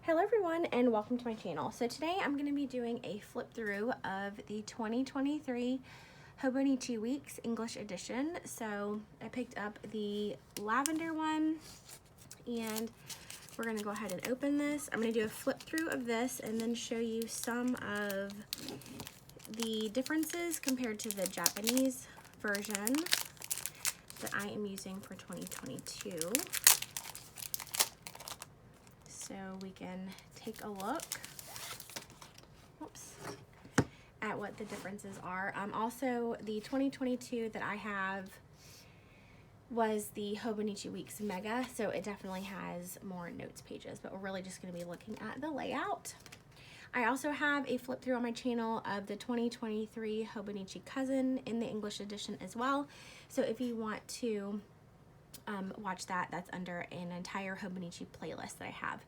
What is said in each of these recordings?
Hello everyone and welcome to my channel. So today I'm going to be doing a flip through of the 2023 Hobonichi Weeks English edition. So I picked up the lavender one and we're going to go ahead and open this. I'm going to do a flip through of this and then show you some of the differences compared to the Japanese version that I am using for 2022. So we can take a look at what the differences are. Also, the 2022 that I have was the Hobonichi Weeks Mega, so it definitely has more notes pages, but we're really just going to be looking at the layout. I also have a flip through on my channel of the 2023 Hobonichi Cousin in the English edition as well. So if you want to watch that, that's under an entire Hobonichi playlist that I have.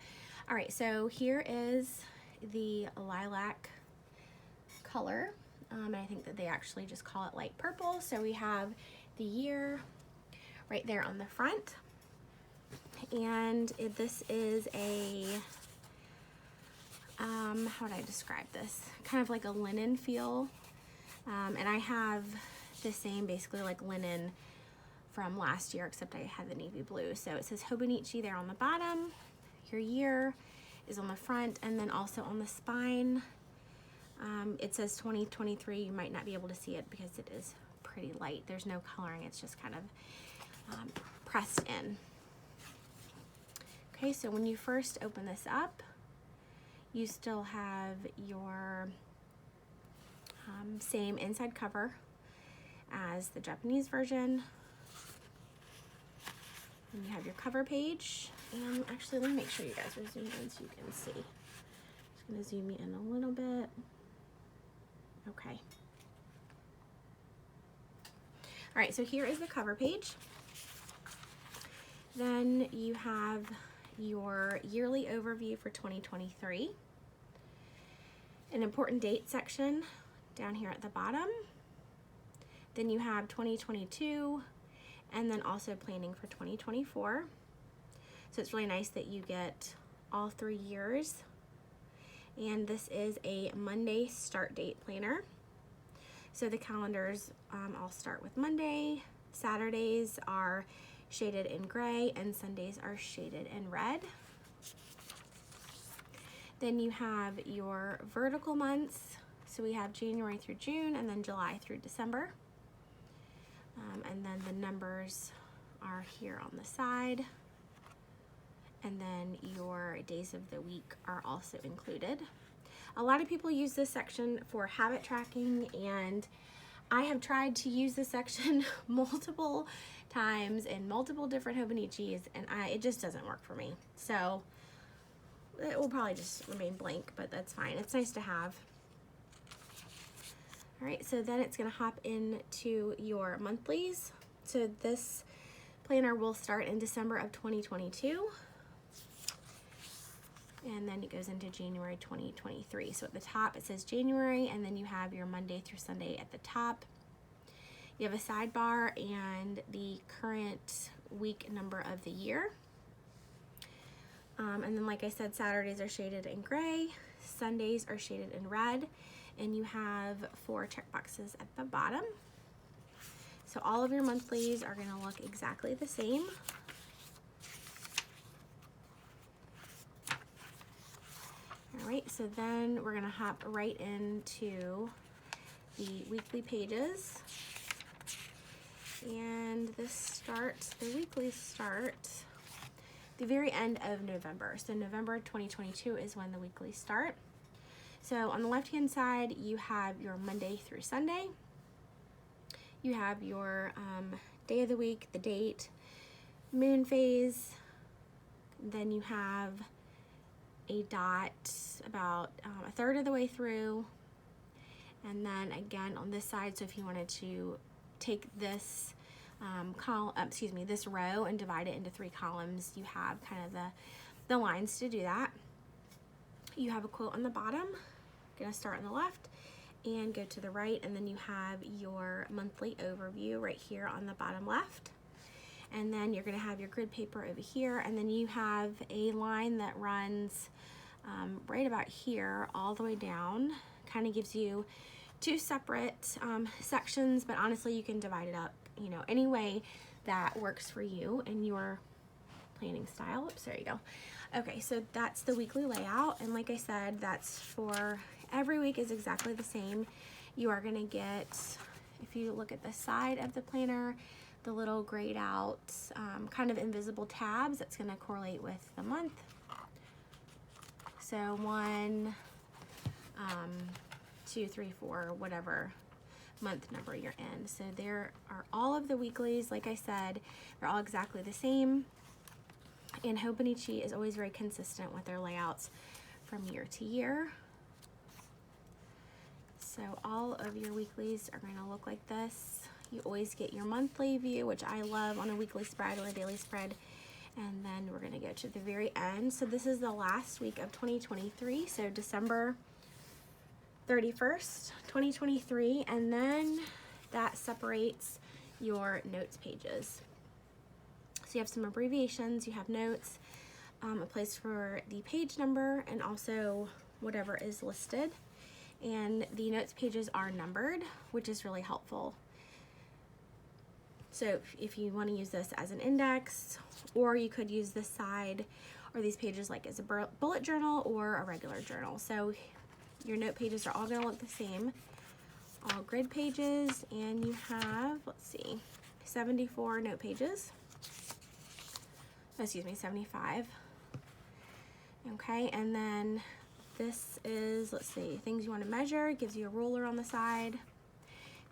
All right, so here is the lilac color, and I think that they actually just call it light purple. So we have the year right there on the front, and this is a how would I describe this? Kind of like a linen feel, and I have the same basically like linen from last year, except I had the navy blue. So it says Hobonichi there on the bottom. Your year is on the front, and then also on the spine it says 2023. You might not be able to see it because it is pretty light. There's no coloring, it's just kind of pressed in. Okay, so when you first open this up, you still have your same inside cover as the Japanese version. And you have your cover page. And actually, let me make sure you guys are zoomed in so you can see. Just going to zoom you in a little bit. Okay. All right, so here is the cover page. Then you have your yearly overview for 2023. An important date section down here at the bottom. Then you have 2022. And then also planning for 2024. So it's really nice that you get all 3 years. And this is a Monday start date planner. So the calendars all start with Monday. Saturdays are shaded in gray and Sundays are shaded in red. Then you have your vertical months. So we have January through June and then July through December. And then the numbers are here on the side. And then your days of the week are also included. A lot of people use this section for habit tracking, and I have tried to use this section multiple times in multiple different Hobonichis, and it just doesn't work for me. So it will probably just remain blank, but that's fine. It's nice to have. All right, so then it's going to hop into your monthlies. So this planner will start in December of 2022. And then it goes into January 2023. So at the top it says January, and then you have your Monday through Sunday at the top. You have a sidebar and the current week number of the year. And then, like I said, Saturdays are shaded in gray, Sundays are shaded in red. And you have 4 check boxes at the bottom. So all of your monthlies are going to look exactly the same. All right, so then we're going to hop right into the weekly pages. And the weeklies start the very end of November. So November 2022 is when the weeklies start. So on the left-hand side, you have your Monday through Sunday. You have your day of the week, the date, moon phase. Then you have a dot about a third of the way through. And then again on this side, so if you wanted to take this this row and divide it into 3 columns, you have kind of the lines to do that. You have a quote on the bottom. Gonna start on the left and go to the right, and then you have your monthly overview right here on the bottom left. And then you're gonna have your grid paper over here, and then you have a line that runs right about here all the way down. Kind of gives you two separate sections, but honestly you can divide it up, you know, any way that works for you and your planning style. Oops, there you go. Okay, so that's the weekly layout, and like I said, that's for every week is exactly the same. You are going to get, if you look at the side of the planner, the little grayed out kind of invisible tabs that's going to correlate with the month. So 1, 2, 3, 4, whatever month number you're in. So there are all of the weeklies. Like I said, they're all exactly the same. And Hobonichi is always very consistent with their layouts from year to year. So all of your weeklies are going to look like this. You always get your monthly view, which I love on a weekly spread or a daily spread. And then we're going to get to the very end. So this is the last week of 2023. So December 31st, 2023. And then that separates your notes pages. So you have some abbreviations, you have notes, a place for the page number, and also whatever is listed. And the notes pages are numbered, which is really helpful. So if you want to use this as an index, or you could use this side or these pages like as a bullet journal or a regular journal. So your note pages are all going to look the same, all grid pages, and you have, let's see, 74 note pages. Excuse me, 75. Okay, and then this is, let's see, things you want to measure. It gives you a ruler on the side.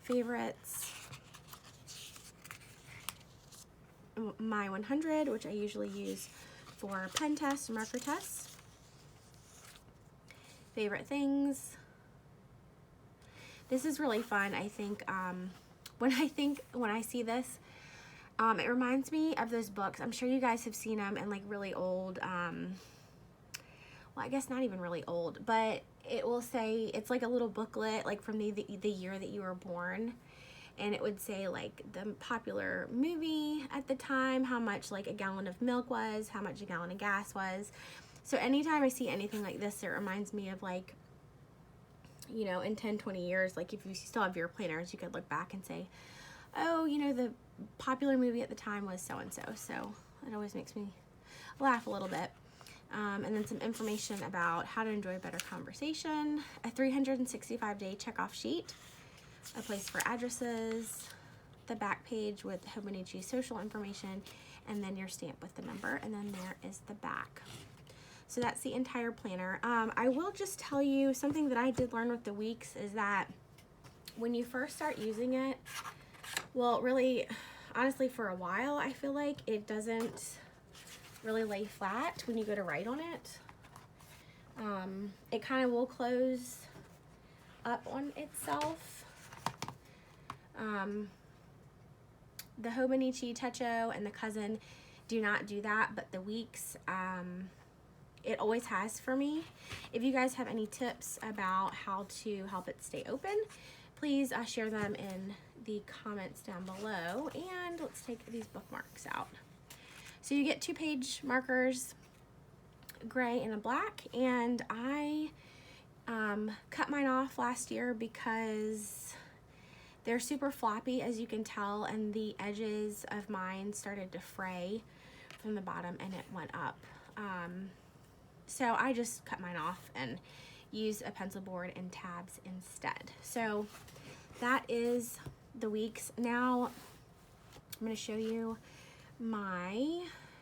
Favorites. My 100, which I usually use for pen tests and marker tests. Favorite things. This is really fun. I think when I see this, it reminds me of those books. I'm sure you guys have seen them in like really old, well, I guess not even really old, but it will say, it's like a little booklet like from the year that you were born. And it would say like the popular movie at the time, how much like a gallon of milk was, how much a gallon of gas was. So anytime I see anything like this, it reminds me of like, you know, in 10, 20 years, like if you still have your planners, you could look back and say, oh, you know, the popular movie at the time was so-and-so. So it always makes me laugh a little bit. And then some information about how to enjoy better conversation, a 365-day checkoff sheet, a place for addresses, the back page with Hobonichi social information, and then your stamp with the number, and then there is the back. So that's the entire planner. I will just tell you something that I did learn with the weeks is that when you first start using it, well, really, honestly, for a while, I feel like it doesn't really lay flat when you go to write on it. It kind of will close up on itself. The Hobonichi Techo and the Cousin do not do that, but the Weeks, it always has for me. If you guys have any tips about how to help it stay open, please share them in the comments down below. And let's take these bookmarks out. So you get 2-page markers, gray and a black, and I cut mine off last year because they're super floppy, as you can tell, and the edges of mine started to fray from the bottom and it went up. So I just cut mine off and used a pencil board and tabs instead. So that is the Weeks. Now I'm going to show you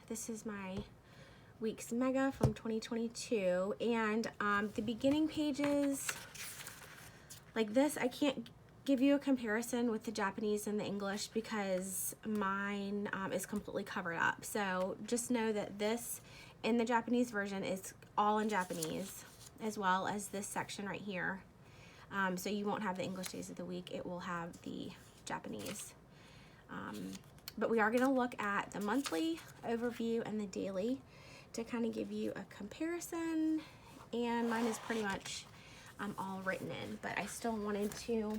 this is my Weeks Mega from 2022, and the beginning pages like this, I can't give you a comparison with the Japanese and the English because mine is completely covered up. So just know that this in the Japanese version is all in Japanese, as well as this section right here. So you won't have the English days of the week, it will have the Japanese. But we are going to look at the monthly overview and the daily to kind of give you a comparison, and mine is pretty much all written in, but I still wanted to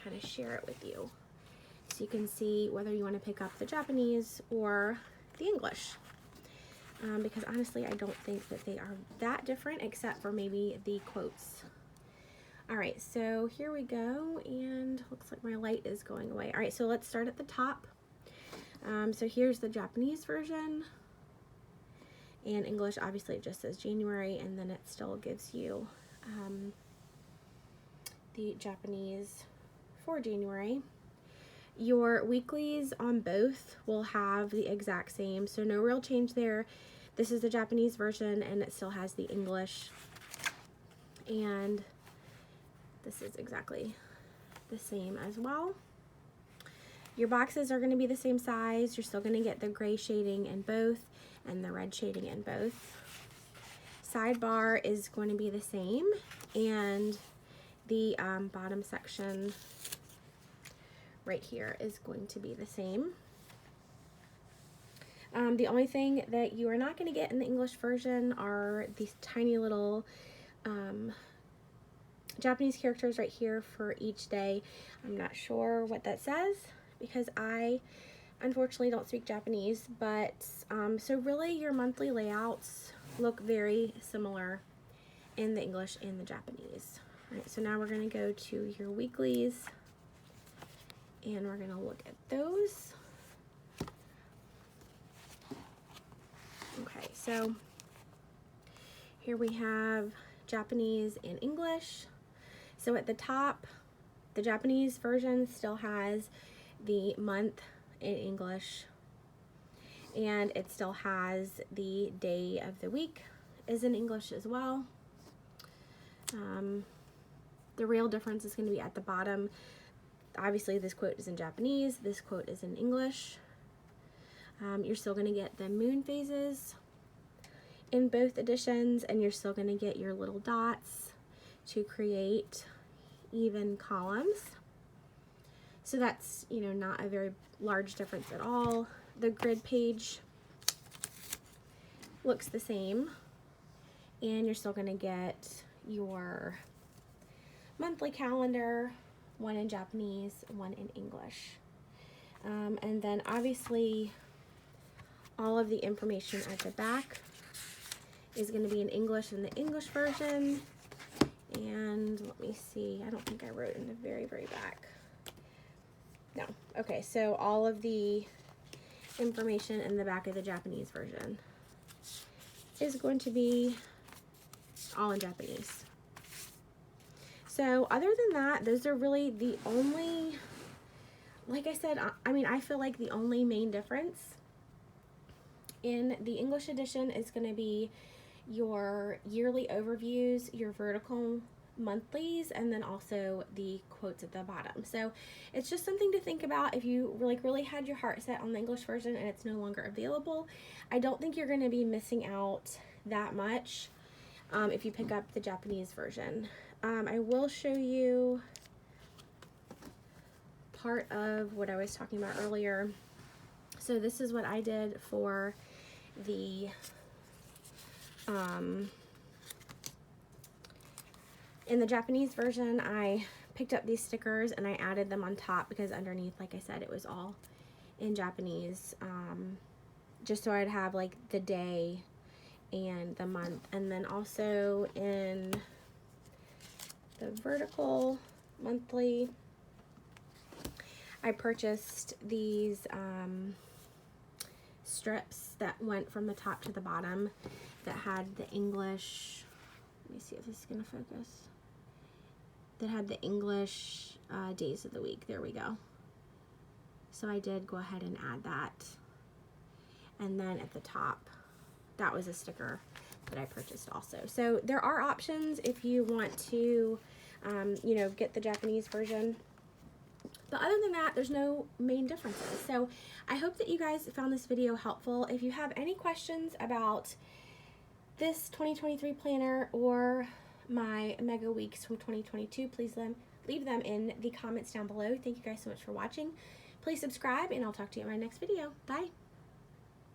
kind of share it with you so you can see whether you want to pick up the Japanese or the English. because honestly, I don't think that they are that different except for maybe the quotes. All right, so here we go, and looks like my light is going away. All right, so let's start at the top. So here's the Japanese version. And English, obviously, it just says January, and then it still gives you the Japanese for January. Your weeklies on both will have the exact same, so no real change there. This is the Japanese version, and it still has the English. And this is exactly the same as well. Your boxes are going to be the same size. You're still going to get the gray shading in both and the red shading in both. Sidebar is going to be the same, and the bottom section right here is going to be the same. The only thing that you are not going to get in the English version are these tiny little Japanese characters right here for each day. I'm not sure what that says because I unfortunately don't speak Japanese, but so really your monthly layouts look very similar in the English and the Japanese. All right, so now we're going to go to your weeklies, and we're going to look at those. Okay, so here we have Japanese and English. So at the top, the Japanese version still has the month in English, and it still has the day of the week is in English as well. The real difference is going to be at the bottom. Obviously, this quote is in Japanese, this quote is in English. You're still going to get the moon phases in both editions, and you're still going to get your little dots to create even columns. So that's, you know, not a very large difference at all. The grid page looks the same, and you're still going to get your monthly calendar, one in Japanese, one in English. And then obviously all of the information at the back is going to be in English in the English version. And let me see, I don't think I wrote in the very, very back. No. Okay, so all of the information in the back of the Japanese version is going to be all in Japanese. So other than that, those are really the only, like I said, I mean, I feel like the only main difference in the English edition is going to be your yearly overviews, your vertical monthlies, and then also the quotes at the bottom. So it's just something to think about if you really had your heart set on the English version and it's no longer available. I don't think you're going to be missing out that much if you pick up the Japanese version. I will show you part of what I was talking about earlier. So this is what I did for the in the Japanese version. I picked up these stickers and I added them on top because underneath, like I said, it was all in Japanese, just so I'd have like the day and the month. And then also in the vertical monthly, I purchased these strips that went from the top to the bottom that had the English, let me see if this is going to focus, that had the English days of the week. There we go. So I did go ahead and add that. And then at the top, that was a sticker that I purchased also. So there are options if you want to, you know, get the Japanese version. But other than that, there's no main differences. So I hope that you guys found this video helpful. If you have any questions about this 2023 planner or my Mega Weeks from 2022, please leave them in the comments down below. Thank you guys so much for watching. Please subscribe, and I'll talk to you in my next video. Bye.